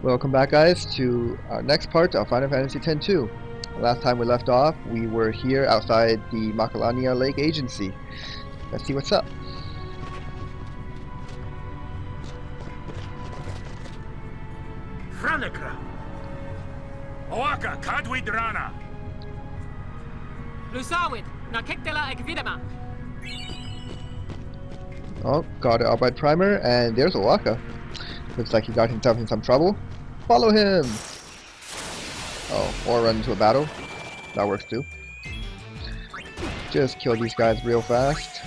Welcome back, guys, to our next part of Final Fantasy X-2. Last time we left off, we were here outside the Makalania Lake Agency. Let's see what's up. Franikra. O'aka Kadwidrana. Lusawid, Nakiktela Ekvidama. Oh, got an Arbite Primer, and there's O'aka. Looks like he got himself in some trouble. Follow him! Oh, or run into a battle. That works too. Just kill these guys real fast.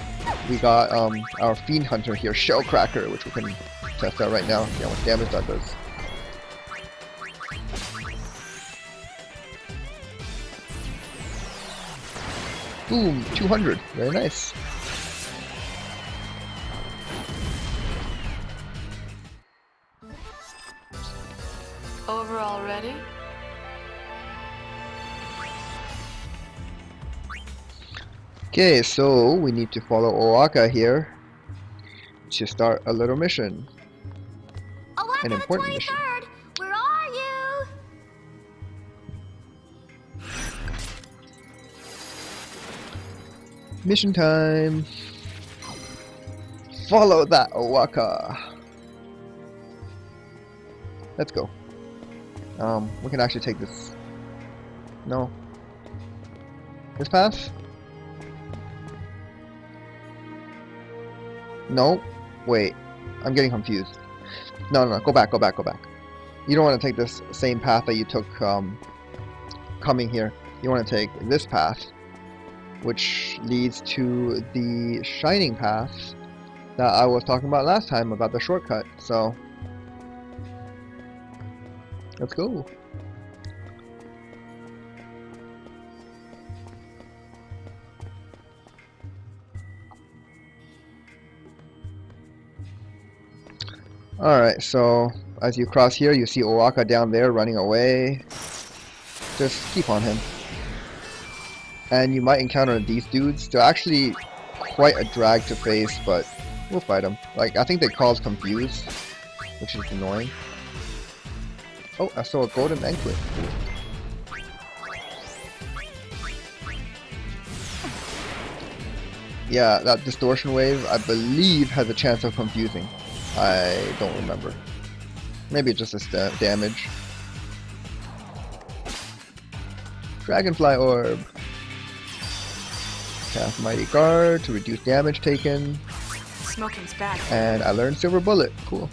We got our Fiend Hunter here, Shellcracker, which we can test out right now. See how much damage that does. Boom! 200. Very nice. Over already? Okay, so we need to follow O'aka here to start a little mission. O'aka An the important mission. 23rd! Where are you? Mission time. Follow that O'aka. Let's go. We can actually take this. No. This path? No. Wait. I'm getting confused. No, go back. You don't want to take this same path that you took coming here. You want to take this path, which leads to the shining path that I was talking about last time about the shortcut. So let's go. Alright, so as you cross here, you see O'aka down there running away. Just keep on him. And you might encounter these dudes. They're actually quite a drag to face, but we'll fight them. Like, I think they cause confused, which is annoying. Oh, I saw a golden anklet. Cool. Yeah, that distortion wave, I believe, has a chance of confusing. I don't remember. Maybe it's just a damage. Dragonfly Orb. Cast Mighty Guard to reduce damage taken. Smoking's back. And I learned Silver Bullet. Cool.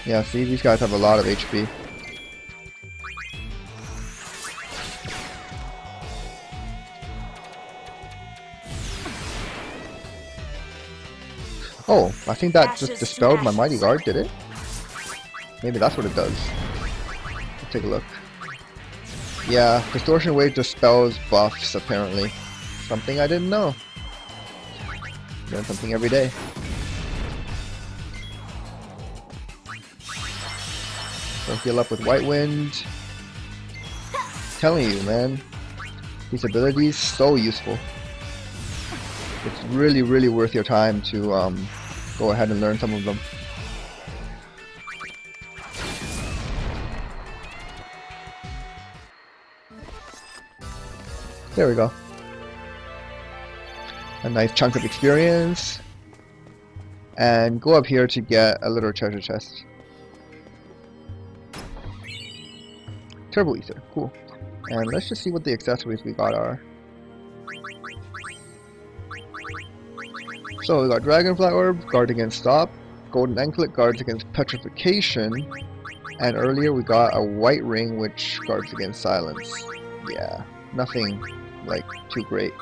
Yeah, see, these guys have a lot of HP. Oh, I think that just dispelled my Mighty Guard, did it? Maybe that's what it does. Let's take a look. Yeah, Distortion Wave dispels buffs, apparently. Something I didn't know. Learn something every day. So heal up with White Wind. Telling you, man. These abilities, so useful. It's really, really worth your time to go ahead and learn some of them. There we go. A nice chunk of experience. And go up here to get a little treasure chest. Turbo Ether, cool. And let's just see what the accessories we got are. So we got Dragonfly Orb, guard against stop, Golden Anklet guards against petrification, and earlier we got a white ring which guards against silence. Yeah, nothing like too great.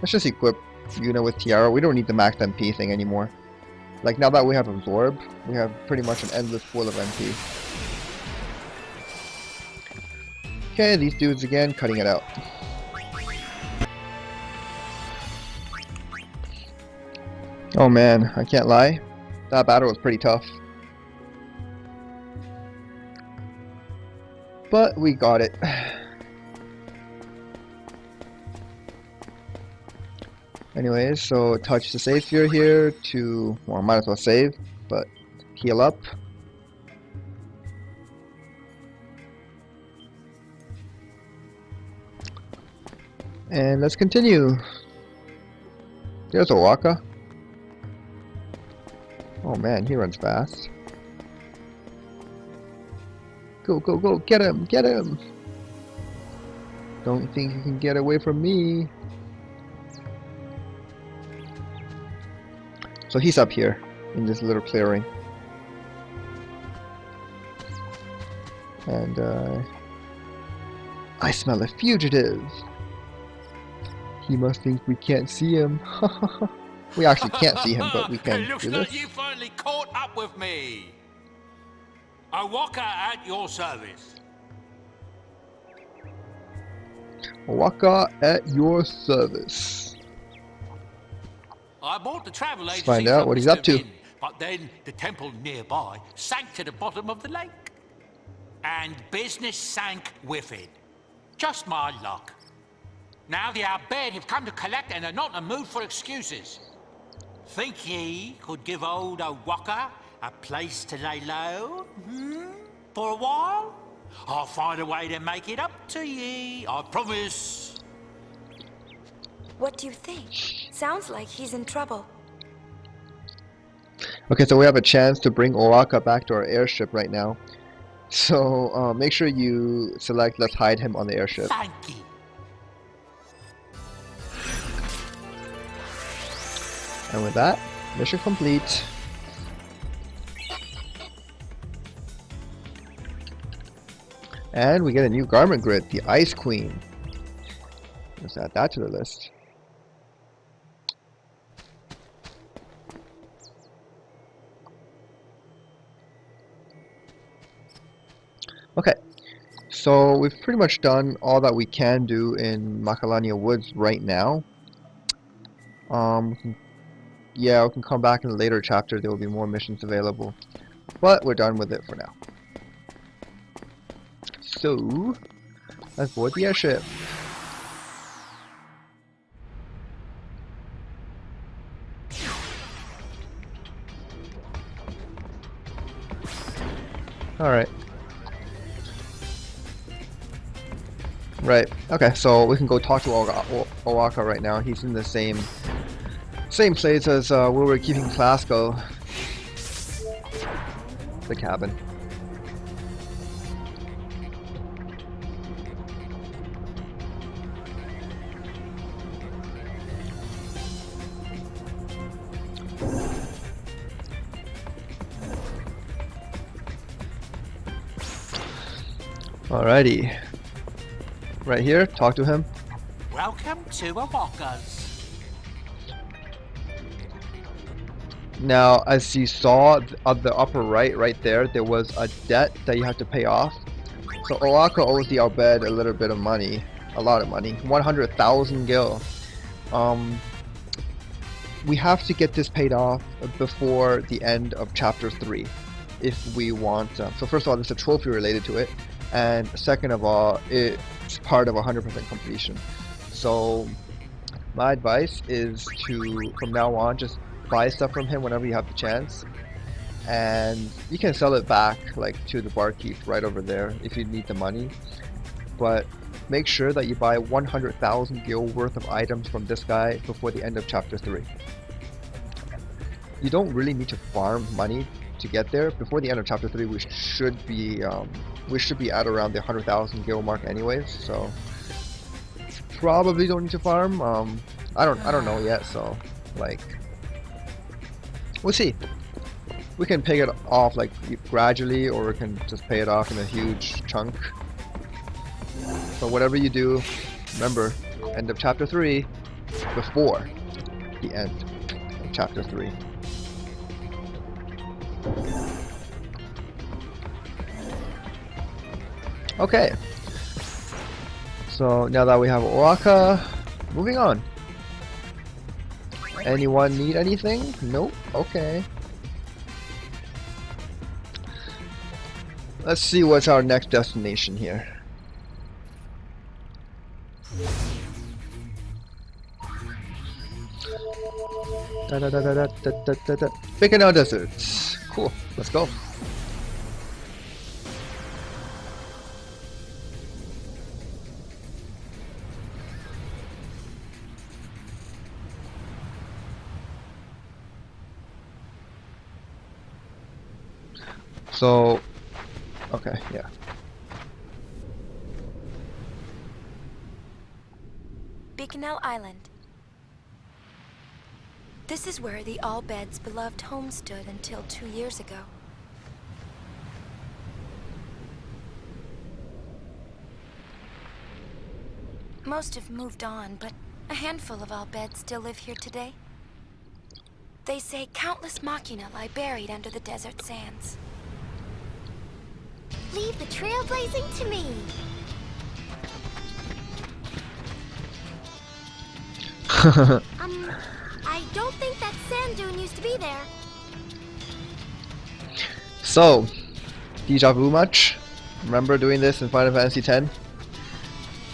Let's just equip Yuna with Tiara. We don't need the max MP thing anymore. Like now that we have Absorb, we have pretty much an endless pool of MP. Okay, these dudes again, cutting it out. Oh man, I can't lie. That battle was pretty tough. But we got it. Anyways, so touch the save sphere here to, well, might as well save, but heal up. And let's continue. There's O'aka. Oh man, he runs fast. Go, go, go, get him, get him! Don't think you can get away from me. So he's up here, in this little clearing. And I smell a fugitive! He must think we can't see him. We actually can't see him, but we can It looks do like this. you finally caught up with me. O'aka at your service. O'aka at your service. I bought the travel agency. find out from what he's Mr. up to. Vin, but then the temple nearby sank to the bottom of the lake. And business sank with it. Just my luck. Now the Bhed have come to collect and are not in the mood for excuses. Think ye could give old O'aka a place to lay low? For a while? I'll find a way to make it up to ye, I promise. What do you think? Sounds like he's in trouble. Okay, so we have a chance to bring O'aka back to our airship right now. So make sure you select let's hide him on the airship. Thank ye. And with that, mission complete. And we get a new garment grid, the Ice Queen. Let's add that to the list. Okay, so we've pretty much done all that we can do in Macalania Woods right now. Yeah, we can come back in a later chapter, there will be more missions available. But we're done with it for now. So, let's board the airship. Alright. Right, okay, so we can go talk to O'aka right now. He's in the same place as where we're keeping Clasco. The cabin. Alrighty. Right here, talk to him. Welcome to O'aka's. Now, as you saw on the upper right there, there was a debt that you have to pay off. So O'aka owes the Bhed a little bit of money, a lot of money, 100,000 gil. We have to get this paid off before the end of chapter 3, if we want. So first of all, there's a trophy related to it, and second of all, it's part of 100% completion. So my advice is to, from now on, just buy stuff from him whenever you have the chance, and you can sell it back like to the barkeep right over there if you need the money, but make sure that you buy 100,000 gil worth of items from this guy before the end of chapter 3. You don't really need to farm money to get there. Before the end of chapter 3 we should be at around the 100,000 gil mark anyways, so probably don't need to farm. I don't know yet, so like we'll see. We can pay it off like gradually, or we can just pay it off in a huge chunk. So whatever you do, remember, end of chapter 3 before the end of chapter 3. Okay. So now that we have O'aka, moving on. Anyone need anything? Nope. Okay. Let's see what's our next destination here. Bikanel Desert. Cool. Let's go. So, okay, yeah. Bikanel Island. This is where the All Bhed's beloved home stood until 2 years ago. Most have moved on, but a handful of All Bheds still live here today. They say countless Machina lie buried under the desert sands. Leave the trailblazing to me. I don't think that sand dune used to be there. So, deja vu much? Remember doing this in Final Fantasy X?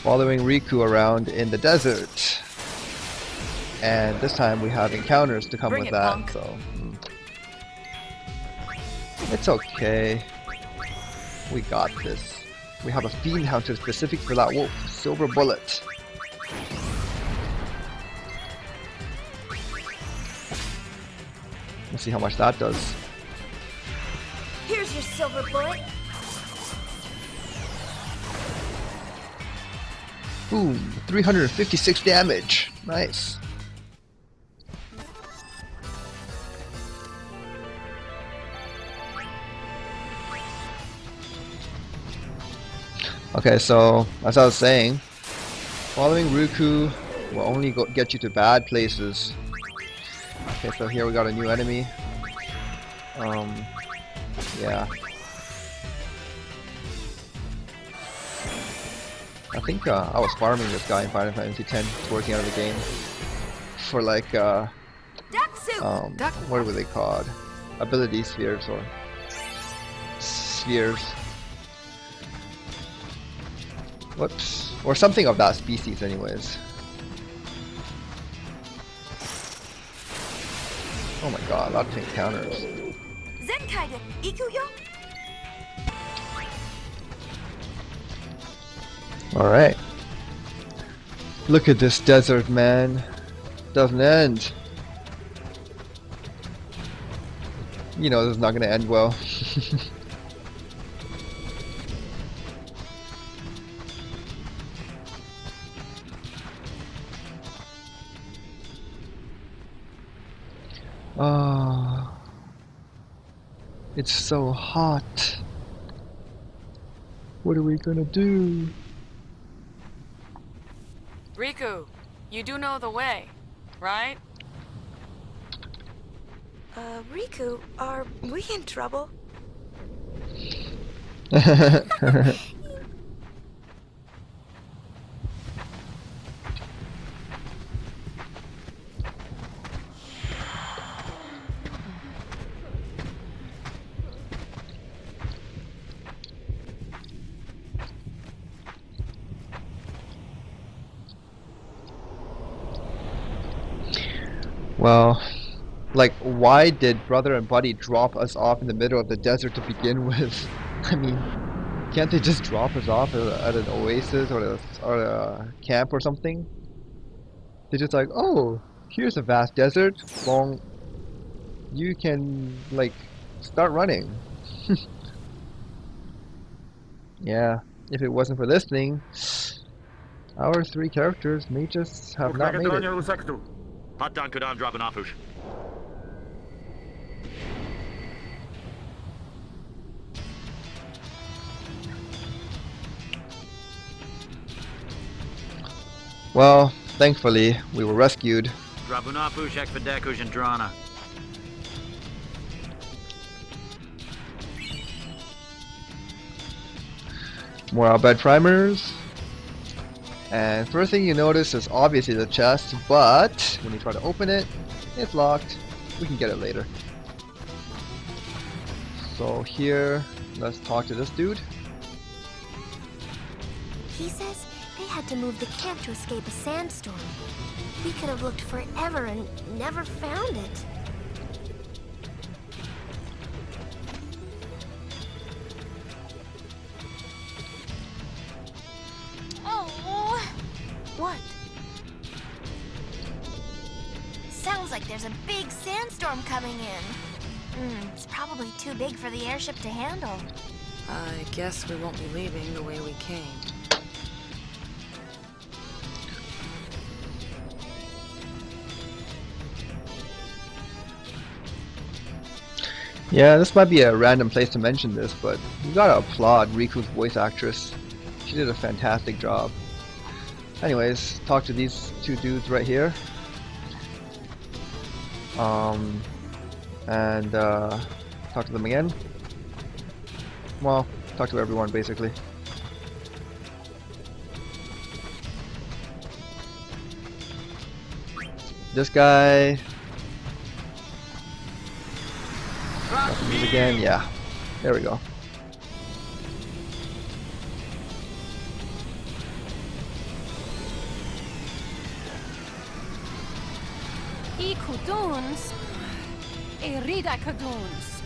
Following Rikku around in the desert. And this time we have encounters to come with that, punk. so... It's okay. We got this. We have a fiend hunter specific for that wolf. Silver bullet. Let's see how much that does. Here's your silver bullet. Boom! 356 damage. Nice. Okay, so as I was saying, following Rikku will only get you to bad places. Okay, so here we got a new enemy. Yeah. I think I was farming this guy in Final Fantasy X towards the end of the game for like Duck soup! what were they called? Ability spheres or spheres. Whoops. Or something of that species anyways. Oh my god, a lot of encounters. Zenkaide, Ikuyo? Alright. Look at this desert, man. Doesn't end. You know this is not gonna end well. Ah, it's so hot. What are we gonna do? Rikku, you do know the way, right? Rikku, are we in trouble? Well, like, why did Brother and Buddy drop us off in the middle of the desert to begin with? I mean, can't they just drop us off at an oasis or a camp or something? They're just like, oh, here's a vast desert. Long, you can like start running. Yeah, if it wasn't for this thing, our three characters may just have not made it. Hatan Kudan dropping off. Well, thankfully, we were rescued. Drabunapush Ekvidekush and Drana. More Bhed primers. And first thing you notice is obviously the chest, but when you try to open it, it's locked. We can get it later. So here, let's talk to this dude. He says They had to move the camp to escape a sandstorm. We could have looked forever and never found it. Oh! What? Sounds like there's a big sandstorm coming in. It's probably too big for the airship to handle. I guess we won't be leaving the way we came. Yeah, this might be a random place to mention this, but you gotta applaud Riku's voice actress. She did a fantastic job. Anyways, talk to these two dudes right here. And talk to them again. Well, talk to everyone basically. This guy. Talk to these again. Yeah, there we go. Kuduns. Erida Kuduns.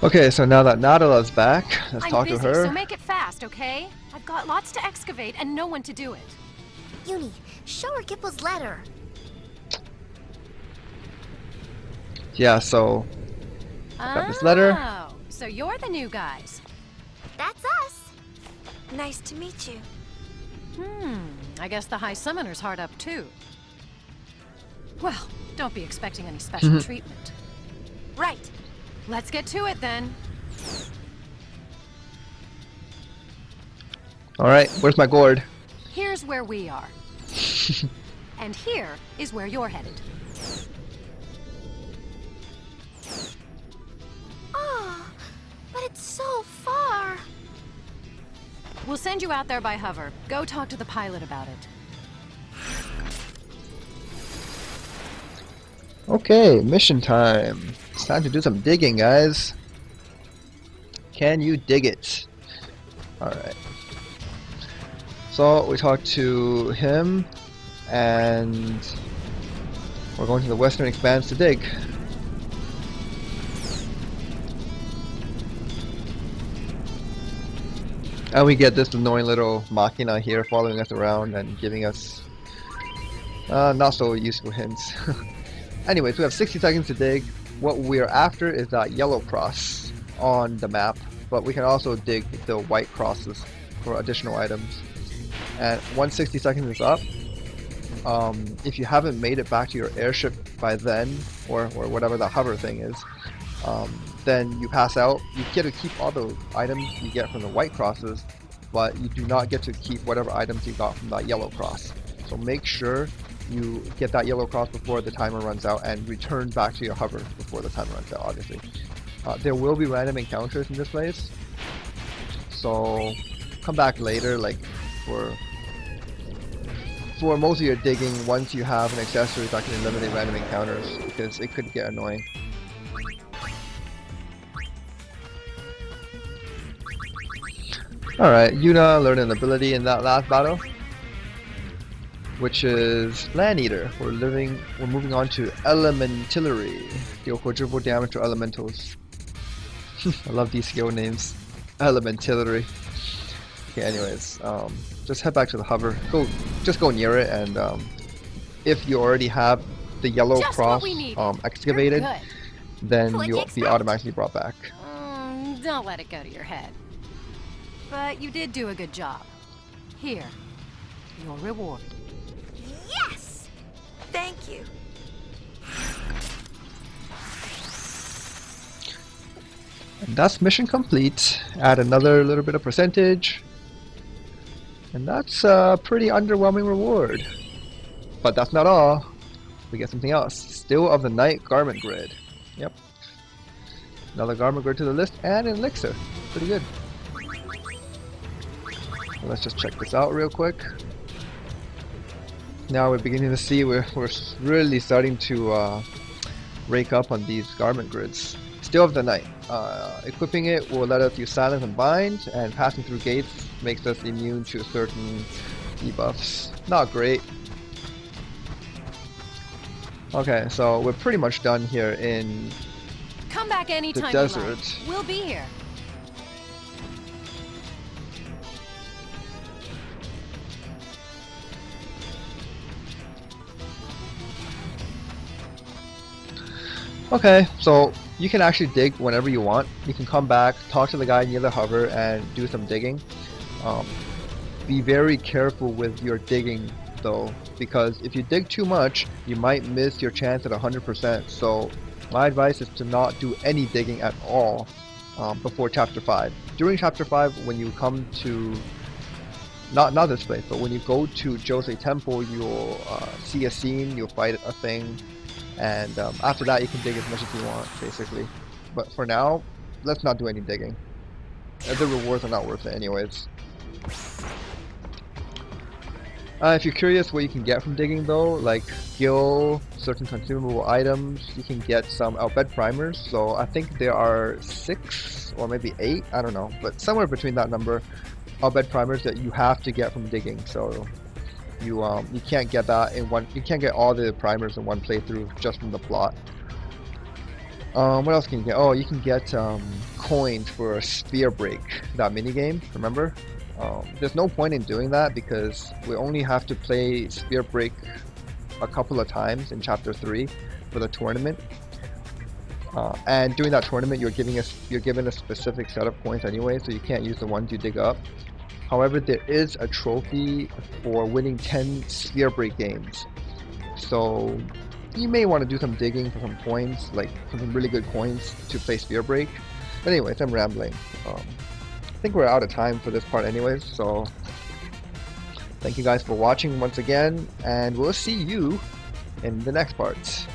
Okay, so now that Nadala's back, let's I'm talk busy, to her. so make it fast, okay? I've got lots to excavate and no one to do it. Uni, show her Gippal's letter. Yeah, so got this letter. Oh, so you're the new guys. That's us. Nice to meet you. I guess the High Summoner's hard up too. Well, don't be expecting any special treatment. Right. Let's get to it then. Alright, where's my gourd? Here's where we are. And here is where you're headed. Oh, but it's so far. We'll send you out there by hover. Go talk to the pilot about it. Okay, mission time. It's time to do some digging, guys. Can you dig it? Alright. So, we talked to him, and we're going to the Western Expanse to dig. And we get this annoying little Machina here following us around and giving us not so useful hints. Anyways, we have 60 seconds to dig. What we're after is that yellow cross on the map, but we can also dig the white crosses for additional items. And once 60 seconds is up, if you haven't made it back to your airship by then, or whatever the hover thing is, then you pass out. You get to keep all the items you get from the white crosses, but you do not get to keep whatever items you got from that yellow cross. So make sure you get that yellow cross before the timer runs out and return back to your hover before the timer runs out, obviously. There will be random encounters in this place, so come back later, like for most of your digging, once you have an accessory that can eliminate random encounters, because it could get annoying. Alright, Yuna learned an ability in that last battle, which is Land Eater. We're moving on to Elementillery. Deal quadruple damage to elementals. I love these skill names. Elementillery. Okay, anyways, just head back to the hover. Just go near it, and if you already have the yellow cross excavated, then you'll be automatically brought back. Don't let it go to your head. But you did do a good job. Here, your reward. Yes! Thank you. And that's mission complete. Add another little bit of percentage. And that's a pretty underwhelming reward. But that's not all. We get something else. Still of the Night Garment Grid. Yep. Another Garment Grid to the list and an elixir. Pretty good. So let's just check this out real quick. Now we're beginning to see we're really starting to rake up on these garment grids. Still of the Night. Equipping it will let us use Silence and Bind, and passing through gates makes us immune to certain debuffs. Not great. Okay, so we're pretty much done here in Come back anytime the you desert. like. We'll be here. Okay, so you can actually dig whenever you want. You can come back, talk to the guy near the hover, and do some digging. Be very careful with your digging though, because if you dig too much, you might miss your chance at 100%. So my advice is to not do any digging at all before Chapter 5. During Chapter 5, when you come to, not this place, but when you go to Jose Temple, you'll see a scene, you'll fight a thing, and after that you can dig as much as you want, basically. But for now, let's not do any digging. The rewards are not worth it anyways. If you're curious what you can get from digging though, like skill, certain consumable items, you can get some Bhed primers. So I think there are 6 or maybe 8, I don't know, but somewhere between that number, Bhed primers that you have to get from digging. So you can't get that in one. You can't get all the primers in one playthrough just from the plot. What else can you get? Oh, you can get coins for Sphere Break, that minigame. Remember? There's no point in doing that because we only have to play Sphere Break a couple of times in Chapter 3 for the tournament. And during that tournament, you're given a specific set of points anyway, so you can't use the ones you dig up. However, there is a trophy for winning 10 Sphere Break games. So you may want to do some digging for some coins, like some really good coins to play Sphere Break. But anyways, I'm rambling. I think we're out of time for this part anyways, so thank you guys for watching once again, and we'll see you in the next parts.